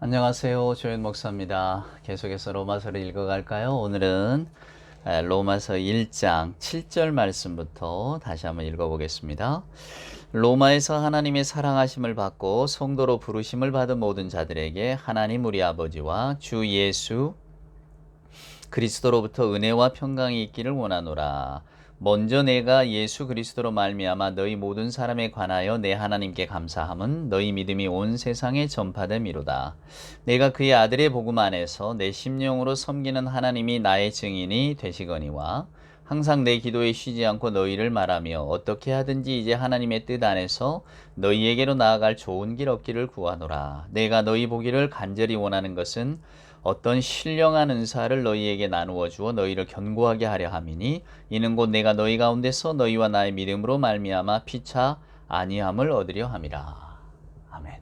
안녕하세요. 조현 목사입니다. 계속해서 로마서를 읽어갈까요? 오늘은 로마서 1장 7절 말씀부터 다시 한번 읽어보겠습니다. 로마에서 하나님의 사랑하심을 받고 성도로 부르심을 받은 모든 자들에게 하나님 우리 아버지와 주 예수 그리스도로부터 은혜와 평강이 있기를 원하노라. 먼저 내가 예수 그리스도로 말미암아 너희 모든 사람에 관하여 내 하나님께 감사함은 너희 믿음이 온 세상에 전파됨이로다. 내가 그의 아들의 복음 안에서 내 심령으로 섬기는 하나님이 나의 증인이 되시거니와 항상 내 기도에 쉬지 않고 너희를 말하며 어떻게 하든지 이제 하나님의 뜻 안에서 너희에게로 나아갈 좋은 길 얻기를 구하노라. 내가 너희 보기를 간절히 원하는 것은 어떤 신령한 은사를 너희에게 나누어 주어 너희를 견고하게 하려 함이니 이는 곧 내가 너희 가운데서 너희와 나의 믿음으로 말미암아 피차 안위함을 얻으려 함이라. 아멘.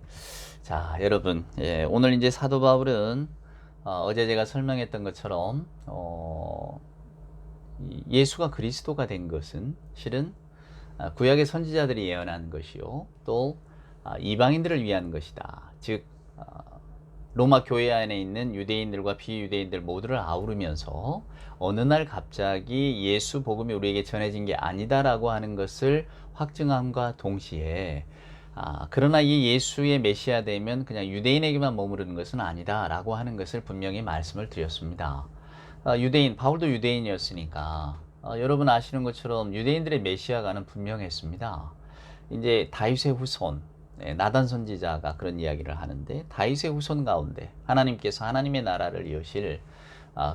자, 여러분, 오늘 이제 사도 바울은 어제 제가 설명했던 것처럼 예수가 그리스도가 된 것은 실은 구약의 선지자들이 예언한 것이요, 또 이방인들을 위한 것이다. 즉 로마 교회 안에 있는 유대인들과 비유대인들 모두를 아우르면서 어느 날 갑자기 예수 복음이 우리에게 전해진 게 아니다라고 하는 것을 확증함과 동시에 그러나 이 예수의 메시아 되면 그냥 유대인에게만 머무르는 것은 아니다라고 하는 것을 분명히 말씀을 드렸습니다. 유대인, 바울도 유대인이었으니까 여러분 아시는 것처럼 유대인들의 메시아가는 분명했습니다. 이제 다윗의 후손, 나단 선지자가 그런 이야기를 하는데 다윗의 후손 가운데 하나님께서 하나님의 나라를 이으실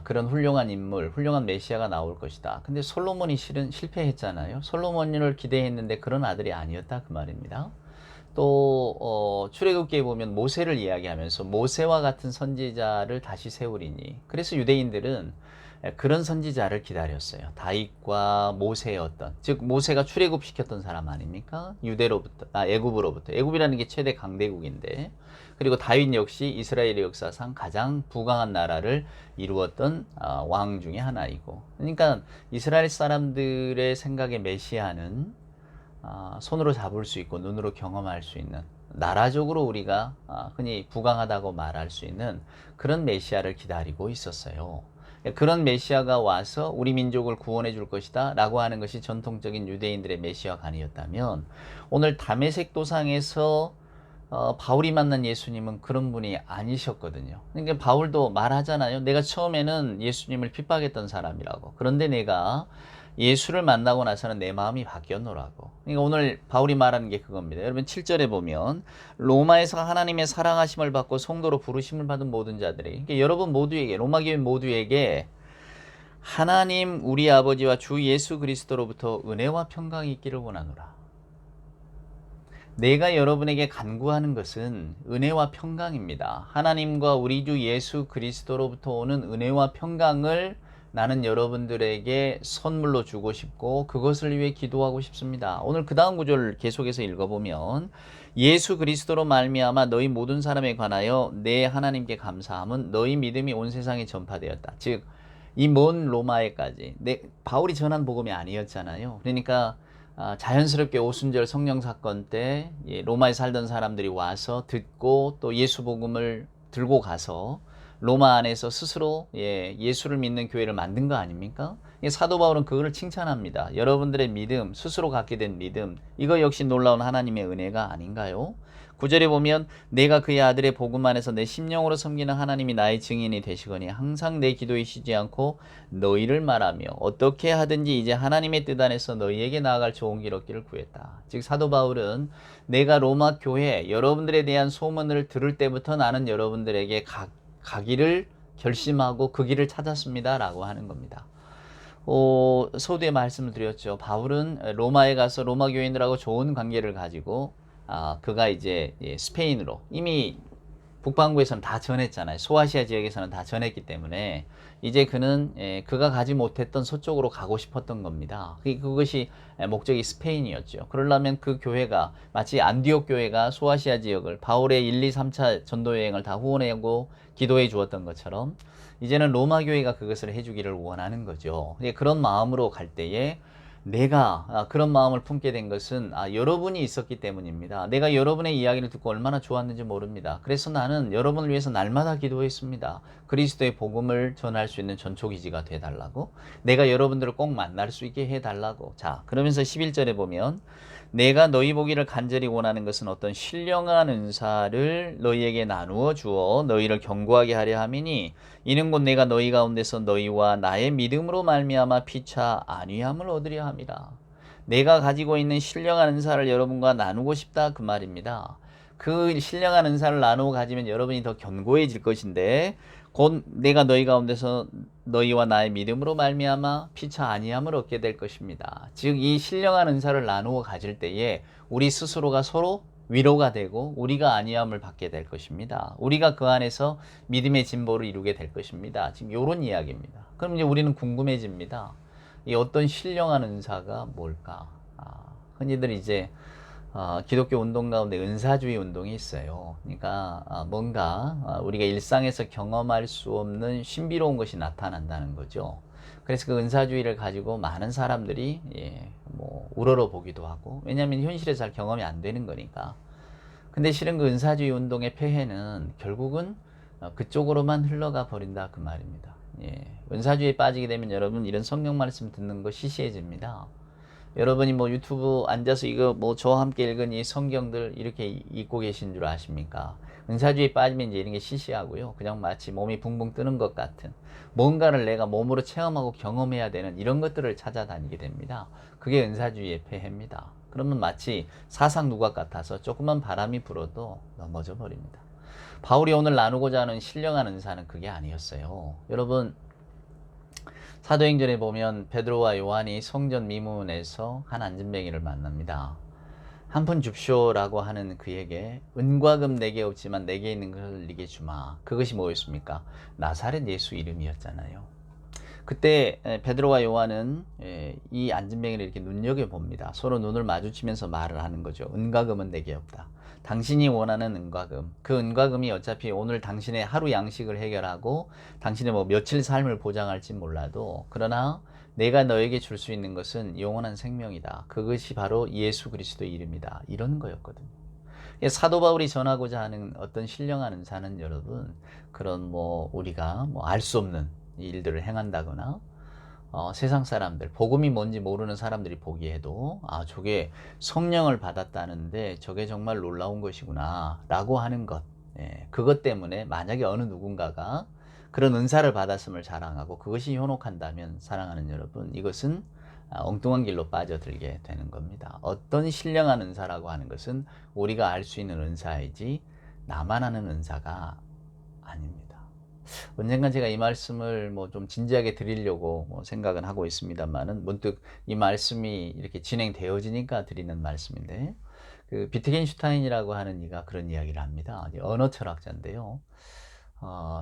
그런 훌륭한 인물, 훌륭한 메시아가 나올 것이다. 근데 솔로몬이 실은 실패했잖아요. 솔로몬을 기대했는데 그런 아들이 아니었다 그 말입니다. 또 출애굽기에 보면 모세를 이야기하면서 모세와 같은 선지자를 다시 세우리니, 그래서 유대인들은 그런 선지자를 기다렸어요. 다윗과 모세의 즉 모세가 출애굽시켰던 사람 아닙니까? 유대로부터, 애굽으로부터. 애굽이라는 게 최대 강대국인데, 그리고 다윗 역시 이스라엘의 역사상 가장 부강한 나라를 이루었던 왕 중에 하나이고, 그러니까 이스라엘 사람들의 생각에 메시아는 손으로 잡을 수 있고 눈으로 경험할 수 있는, 나라적으로 우리가 흔히 부강하다고 말할 수 있는 그런 메시아를 기다리고 있었어요. 그런 메시아가 와서 우리 민족을 구원해 줄 것이다 라고 하는 것이 전통적인 유대인들의 메시아관이었다면, 오늘 다메섹 도상에서 바울이 만난 예수님은 그런 분이 아니셨거든요. 그러니까 바울도 말하잖아요. 내가 처음에는 예수님을 핍박했던 사람이라고. 그런데 내가 예수를 만나고 나서는 내 마음이 바뀌었노라고. 그러니까 오늘 바울이 말하는 게 그겁니다. 여러분 7절에 보면 로마에서 하나님의 사랑하심을 받고 성도로 부르심을 받은 모든 자들에게, 그러니까 여러분 모두에게, 로마 교회 모두에게 하나님 우리 아버지와 주 예수 그리스도로부터 은혜와 평강이 있기를 원하노라. 내가 여러분에게 간구하는 것은 은혜와 평강입니다. 하나님과 우리 주 예수 그리스도로부터 오는 은혜와 평강을 나는 여러분들에게 선물로 주고 싶고 그것을 위해 기도하고 싶습니다. 오늘 그 다음 구절을 계속해서 읽어보면 예수 그리스도로 말미암아 너희 모든 사람에 관하여 내 하나님께 감사함은 너희 믿음이 온 세상에 전파되었다. 즉 이 먼 로마에까지, 바울이 전한 복음이 아니었잖아요. 그러니까 자연스럽게 오순절 성령 사건 때 로마에 살던 사람들이 와서 듣고 또 예수 복음을 들고 가서 로마 안에서 스스로 예수를 믿는 교회를 만든 거 아닙니까? 사도 바울은 그거를 칭찬합니다. 여러분들의 믿음, 스스로 갖게 된 믿음, 이거 역시 놀라운 하나님의 은혜가 아닌가요? 9절에 보면 내가 그의 아들의 복음 안에서 내 심령으로 섬기는 하나님이 나의 증인이 되시거니 항상 내 기도에 쉬지 않고 너희를 말하며 어떻게 하든지 이제 하나님의 뜻 안에서 너희에게 나아갈 좋은 길 얻기를 구했다. 즉 사도 바울은 내가 로마 교회 여러분들에 대한 소문을 들을 때부터 나는 여러분들에게 가기를 결심하고 그 길을 찾았습니다 라고 하는 겁니다. 서두에 말씀을 드렸죠. 바울은 로마에 가서 로마 교인들하고 좋은 관계를 가지고 그가 이제 스페인으로, 이미 북반구에서는 다 전했잖아요. 소아시아 지역에서는 다 전했기 때문에 이제 그는 그가 가지 못했던 서쪽으로 가고 싶었던 겁니다. 그것이 목적이 스페인이었죠. 그러려면 그 교회가, 마치 안디옥 교회가 소아시아 지역을 바울의 1, 2, 3차 전도 여행을 다 후원하고 기도해 주었던 것처럼 이제는 로마 교회가 그것을 해주기를 원하는 거죠. 그런 마음으로 갈 때에 내가 그런 마음을 품게 된 것은 여러분이 있었기 때문입니다. 내가 여러분의 이야기를 듣고 얼마나 좋았는지 모릅니다. 그래서 나는 여러분을 위해서 날마다 기도했습니다. 그리스도의 복음을 전할 수 있는 전초기지가 되달라고, 내가 여러분들을 꼭 만날 수 있게 해달라고. 자, 그러면서 11절에 보면 내가 너희 보기를 간절히 원하는 것은 어떤 신령한 은사를 너희에게 나누어 주어 너희를 견고하게 하려 함이니 이는 곧 내가 너희 가운데서 너희와 나의 믿음으로 말미암아 피차 안위함을 얻으려 함이라. 내가 가지고 있는 신령한 은사를 여러분과 나누고 싶다 그 말입니다. 그 신령한 은사를 나누어 가지면 여러분이 더 견고해질 것인데 곧 내가 너희 가운데서 너희와 나의 믿음으로 말미암아 피차 안위함을 얻게 될 것입니다. 즉 이 신령한 은사를 나누어 가질 때에 우리 스스로가 서로 위로가 되고 우리가 안위함을 받게 될 것입니다. 우리가 그 안에서 믿음의 진보를 이루게 될 것입니다. 지금 이런 이야기입니다. 그럼 이제 우리는 궁금해집니다. 이 어떤 신령한 은사가 뭘까? 흔히들 이제 기독교 운동 가운데 은사주의 운동이 있어요. 그러니까 뭔가 우리가 일상에서 경험할 수 없는 신비로운 것이 나타난다는 거죠. 그래서 그 은사주의를 가지고 많은 사람들이 뭐 우러러 보기도 하고, 왜냐하면 현실에서 잘 경험이 안 되는 거니까. 근데 실은 그 은사주의 운동의 폐해는 결국은 그쪽으로만 흘러가 버린다 그 말입니다. 은사주의에 빠지게 되면 여러분 이런 성경 말씀 듣는 거 시시해집니다. 여러분이 뭐 유튜브 앉아서 이거 뭐 저와 함께 읽은 이 성경들 이렇게 읽고 계신 줄 아십니까? 은사주의에 빠지면 이제 이런 게 시시하고요. 그냥 마치 몸이 붕붕 뜨는 것 같은, 뭔가를 내가 몸으로 체험하고 경험해야 되는 이런 것들을 찾아다니게 됩니다. 그게 은사주의의 폐해입니다. 그러면 마치 사상 누각 같아서 조금만 바람이 불어도 넘어져 버립니다. 바울이 오늘 나누고자 하는 신령한 은사는 그게 아니었어요. 여러분, 사도행전에 보면 베드로와 요한이 성전 미문에서 한 안진뱅이를 만납니다. 한 푼 줍쇼라고 하는 그에게 은과 금 내게 없지만 내게 있는 것을 네게 주마. 그것이 뭐였습니까? 나사렛 예수 이름이었잖아요. 그때 베드로와 요한은 이 안진뱅이를 이렇게 눈여겨봅니다. 서로 눈을 마주치면서 말을 하는 거죠. 은과 금은 내게 없다. 당신이 원하는 은과 금, 그 은과 금이 어차피 오늘 당신의 하루 양식을 해결하고 당신의 뭐 며칠 삶을 보장할지 몰라도, 그러나 내가 너에게 줄 수 있는 것은 영원한 생명이다. 그것이 바로 예수 그리스도의 이름이다. 이런 거였거든요. 사도 바울이 전하고자 하는 어떤 신령한 은사는 여러분, 그런 뭐 우리가 뭐 알 수 없는 일들을 행한다거나 세상 사람들, 복음이 뭔지 모르는 사람들이 보기에도 저게 성령을 받았다는데 저게 정말 놀라운 것이구나 라고 하는 것, 그것 때문에 만약에 어느 누군가가 그런 은사를 받았음을 자랑하고 그것이 현혹한다면 사랑하는 여러분, 이것은 엉뚱한 길로 빠져들게 되는 겁니다. 어떤 신령한 은사라고 하는 것은 우리가 알 수 있는 은사이지 나만 아는 은사가 아닙니다. 언젠간 제가 이 말씀을 뭐 좀 진지하게 드리려고 뭐 생각은 하고 있습니다만은, 문득 이 말씀이 이렇게 진행되어지니까 드리는 말씀인데, 그 비트겐슈타인이라고 하는 이가 그런 이야기를 합니다. 언어 철학자인데요.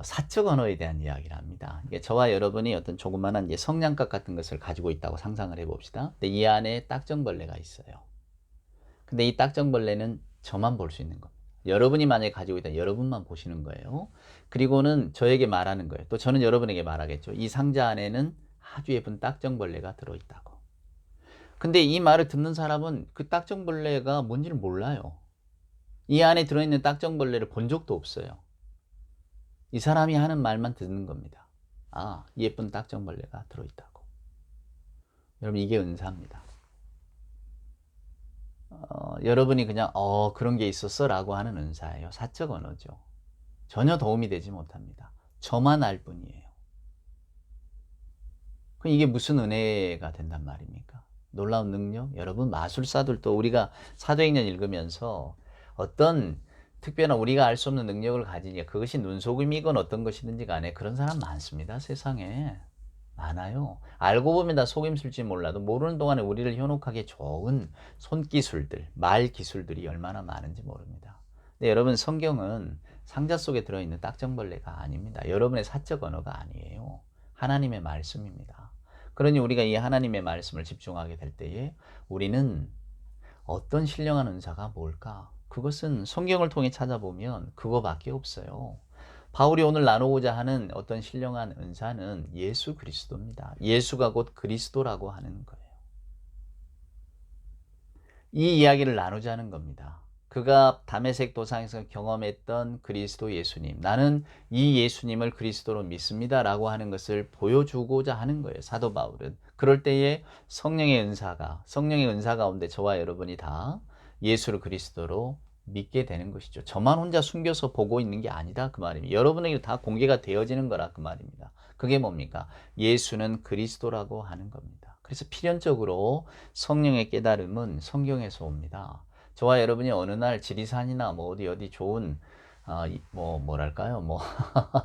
사적 언어에 대한 이야기를 합니다. 이게 저와 여러분이 어떤 조그만한 이제 성냥갑 같은 것을 가지고 있다고 상상을 해봅시다. 근데 이 안에 딱정벌레가 있어요. 근데 이 딱정벌레는 저만 볼 수 있는 겁니다. 여러분이 만약에 가지고 있다면 여러분만 보시는 거예요. 그리고는 저에게 말하는 거예요. 또 저는 여러분에게 말하겠죠. 이 상자 안에는 아주 예쁜 딱정벌레가 들어있다고. 근데 이 말을 듣는 사람은 그 딱정벌레가 뭔지를 몰라요. 이 안에 들어있는 딱정벌레를 본 적도 없어요. 이 사람이 하는 말만 듣는 겁니다. 예쁜 딱정벌레가 들어있다고. 여러분, 이게 은사입니다. 여러분이 그냥 그런 게 있었어 라고 하는 은사예요. 사적 언어죠. 전혀 도움이 되지 못합니다. 저만 알 뿐이에요. 그럼 이게 무슨 은혜가 된단 말입니까? 놀라운 능력? 여러분, 마술사들도 우리가 사도행전 읽으면서 어떤 특별한 우리가 알 수 없는 능력을 가지니 그것이 눈속임이건 어떤 것이든지 간에 그런 사람 많습니다. 세상에 많아요. 알고 보면 다 속임수일지 몰라도 모르는 동안에 우리를 현혹하게 좋은 손기술들, 말 기술들이 얼마나 많은지 모릅니다. 근데 여러분, 성경은 상자 속에 들어있는 딱정벌레가 아닙니다. 여러분의 사적 언어가 아니에요. 하나님의 말씀입니다. 그러니 우리가 이 하나님의 말씀을 집중하게 될 때에 우리는 어떤 신령한 은사가 뭘까? 그것은 성경을 통해 찾아보면 그거밖에 없어요. 바울이 오늘 나누고자 하는 어떤 신령한 은사는 예수 그리스도입니다. 예수가 곧 그리스도라고 하는 거예요. 이 이야기를 나누자는 겁니다. 그가 다메섹 도상에서 경험했던 그리스도 예수님, 나는 이 예수님을 그리스도로 믿습니다라고 하는 것을 보여주고자 하는 거예요. 사도 바울은. 그럴 때에 성령의 은사 가운데 저와 여러분이 다 예수를 그리스도로 믿게 되는 것이죠. 저만 혼자 숨겨서 보고 있는 게 아니다 그 말입니다. 여러분에게 다 공개가 되어지는 거라 그 말입니다. 그게 뭡니까? 예수는 그리스도라고 하는 겁니다. 그래서 필연적으로 성령의 깨달음은 성경에서 옵니다. 저와 여러분이 어느 날 지리산이나 뭐 어디 좋은 뭐랄까요?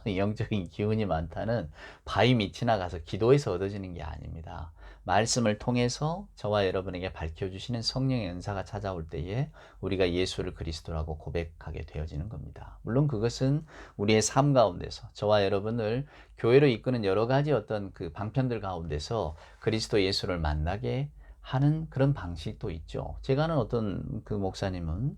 영적인 기운이 많다는 바위 밑이나 가서 기도해서 얻어지는 게 아닙니다. 말씀을 통해서 저와 여러분에게 밝혀주시는 성령의 은사가 찾아올 때에 우리가 예수를 그리스도라고 고백하게 되어지는 겁니다. 물론 그것은 우리의 삶 가운데서 저와 여러분을 교회로 이끄는 여러 가지 어떤 그 방편들 가운데서 그리스도 예수를 만나게 하는 그런 방식도 있죠. 제가 아는 어떤 그 목사님은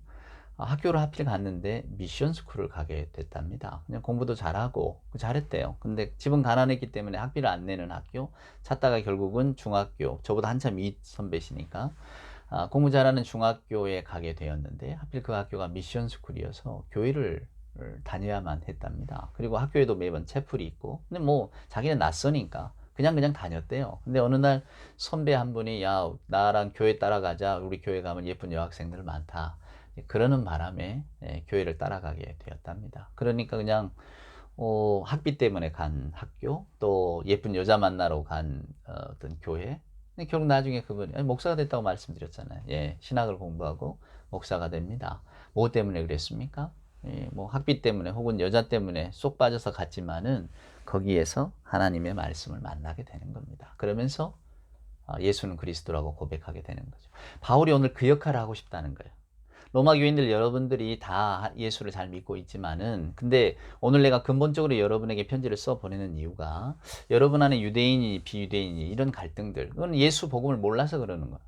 학교를 하필 갔는데 미션 스쿨을 가게 됐답니다. 그냥 공부도 잘하고 잘했대요. 근데 집은 가난했기 때문에 학비를 안 내는 학교 찾다가 결국은 중학교, 저보다 한참 윗 선배시니까 공부 잘하는 중학교에 가게 되었는데 하필 그 학교가 미션 스쿨이어서 교회를 다녀야만 했답니다. 그리고 학교에도 매번 채플이 있고 근데 뭐 자기는 낯서니까 그냥 다녔대요. 근데 어느 날 선배 한 분이 야 나랑 교회 따라가자. 우리 교회 가면 예쁜 여학생들 많다. 그러는 바람에 교회를 따라가게 되었답니다. 그러니까 그냥 학비 때문에 간 학교 또 예쁜 여자 만나러 간 어떤 교회 근데 결국 나중에 그분이 목사가 됐다고 말씀드렸잖아요. 예, 신학을 공부하고 목사가 됩니다. 뭐 때문에 그랬습니까? 예, 뭐 학비 때문에 혹은 여자 때문에 쏙 빠져서 갔지만은 거기에서 하나님의 말씀을 만나게 되는 겁니다. 그러면서 예수는 그리스도라고 고백하게 되는 거죠. 바울이 오늘 그 역할을 하고 싶다는 거예요. 로마 교인들 여러분들이 다 예수를 잘 믿고 있지만은 근데 오늘 내가 근본적으로 여러분에게 편지를 써 보내는 이유가 여러분 안에 유대인이 비유대인이 이런 갈등들 그건 예수 복음을 몰라서 그러는 거예요.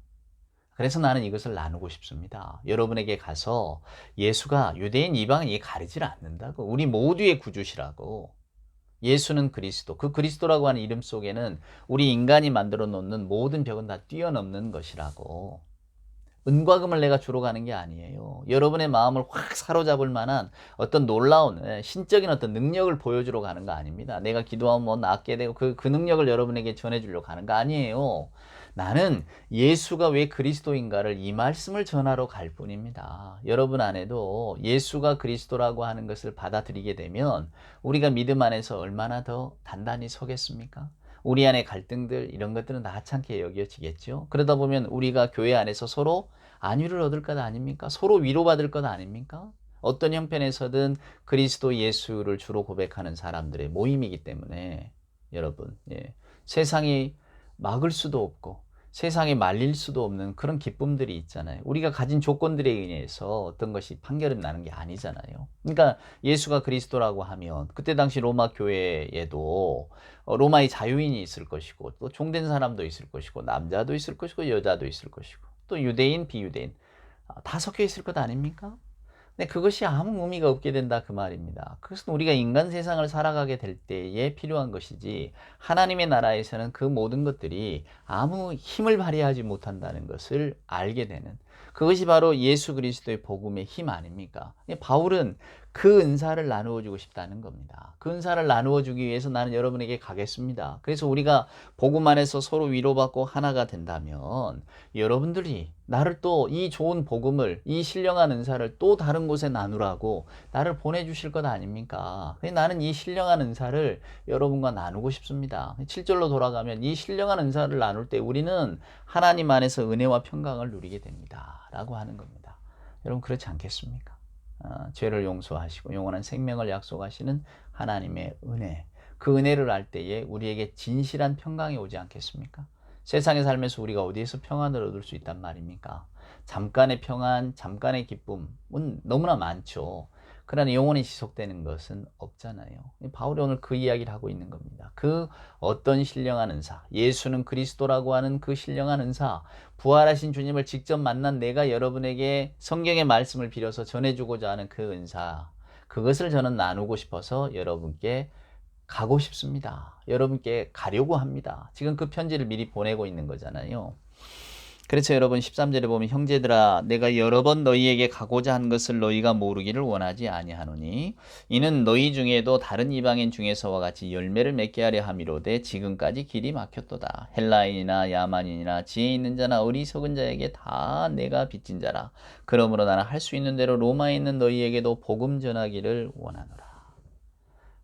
그래서 나는 이것을 나누고 싶습니다. 여러분에게 가서 예수가 유대인 이방인이 가리지를 않는다고 우리 모두의 구주시라고 예수는 그리스도 그 그리스도라고 하는 이름 속에는 우리 인간이 만들어 놓는 모든 벽은 다 뛰어넘는 것이라고 은과 금을 내가 주러 가는 게 아니에요. 여러분의 마음을 확 사로잡을 만한 어떤 놀라운 신적인 어떤 능력을 보여주러 가는 거 아닙니다. 내가 기도하면 뭐 낫게 되고 그 능력을 여러분에게 전해주려고 가는 거 아니에요. 나는 예수가 왜 그리스도인가를 이 말씀을 전하러 갈 뿐입니다. 여러분 안에도 예수가 그리스도라고 하는 것을 받아들이게 되면 우리가 믿음 안에서 얼마나 더 단단히 서겠습니까? 우리 안의 갈등들 이런 것들은 다 하찮게 여겨지겠죠. 그러다 보면 우리가 교회 안에서 서로 안위를 얻을 것 아닙니까? 서로 위로받을 것 아닙니까? 어떤 형편에서든 그리스도 예수를 주로 고백하는 사람들의 모임이기 때문에 여러분 세상이 막을 수도 없고 세상에 말릴 수도 없는 그런 기쁨들이 있잖아요. 우리가 가진 조건들에 의해서 어떤 것이 판결이 나는 게 아니잖아요. 그러니까 예수가 그리스도라고 하면 그때 당시 로마 교회에도 로마의 자유인이 있을 것이고 또 종된 사람도 있을 것이고 남자도 있을 것이고 여자도 있을 것이고 또 유대인 비유대인 다 섞여 있을 것 아닙니까? 근데 그것이 아무 의미가 없게 된다 그 말입니다. 그것은 우리가 인간 세상을 살아가게 될 때에 필요한 것이지 하나님의 나라에서는 그 모든 것들이 아무 힘을 발휘하지 못한다는 것을 알게 되는 그것이 바로 예수 그리스도의 복음의 힘 아닙니까? 바울은 그 은사를 나누어 주고 싶다는 겁니다. 그 은사를 나누어 주기 위해서 나는 여러분에게 가겠습니다. 그래서 우리가 복음 안에서 서로 위로받고 하나가 된다면 여러분들이 나를 또 이 좋은 복음을 이 신령한 은사를 또 다른 곳에 나누라고 나를 보내주실 것 아닙니까? 나는 이 신령한 은사를 여러분과 나누고 싶습니다. 7절로 돌아가면 이 신령한 은사를 나눌 때 우리는 하나님 안에서 은혜와 평강을 누리게 됩니다. 라고 하는 겁니다. 여러분 그렇지 않겠습니까? 죄를 용서하시고 영원한 생명을 약속하시는 하나님의 은혜 그 은혜를 알 때에 우리에게 진실한 평강이 오지 않겠습니까? 세상에 살면서 우리가 어디에서 평안을 얻을 수 있단 말입니까? 잠깐의 평안, 잠깐의 기쁨은 너무나 많죠. 그러나 영원히 지속되는 것은 없잖아요. 바울이 오늘 그 이야기를 하고 있는 겁니다. 그 어떤 신령한 은사, 예수는 그리스도라고 하는 그 신령한 은사, 부활하신 주님을 직접 만난 내가 여러분에게 성경의 말씀을 빌어서 전해주고자 하는 그 은사, 그것을 저는 나누고 싶어서 여러분께 가고 싶습니다. 여러분께 가려고 합니다. 지금 그 편지를 미리 보내고 있는 거잖아요. 그래서 여러분 13절에 보면 형제들아 내가 여러 번 너희에게 가고자 한 것을 너희가 모르기를 원하지 아니하노니 이는 너희 중에도 다른 이방인 중에서와 같이 열매를 맺게 하려 함이로되 지금까지 길이 막혔도다. 헬라인이나 야만인이나 지혜 있는 자나 어리석은 자에게 다 내가 빚진 자라. 그러므로 나는 할 수 있는 대로 로마에 있는 너희에게도 복음 전하기를 원하노라.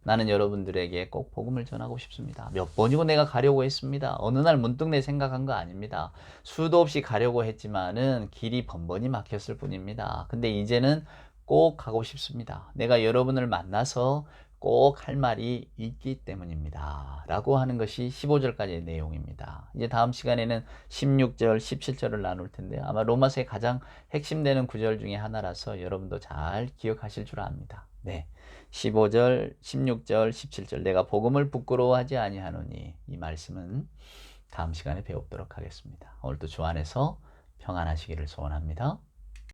나는 여러분들에게 꼭 복음을 전하고 싶습니다. 몇 번이고 내가 가려고 했습니다. 어느 날 문득 내 생각한 거 아닙니다. 수도 없이 가려고 했지만은 길이 번번이 막혔을 뿐입니다. 근데 이제는 꼭 가고 싶습니다. 내가 여러분을 만나서 꼭 할 말이 있기 때문입니다. 라고 하는 것이 15절까지의 내용입니다. 이제 다음 시간에는 16절, 17절을 나눌 텐데요. 아마 로마서의 가장 핵심되는 구절 중에 하나라서 여러분도 잘 기억하실 줄 압니다. 네. 15절, 16절, 17절 내가 복음을 부끄러워하지 아니하노니 이 말씀은 다음 시간에 배우도록 하겠습니다. 오늘도 주 안에서 평안하시기를 소원합니다.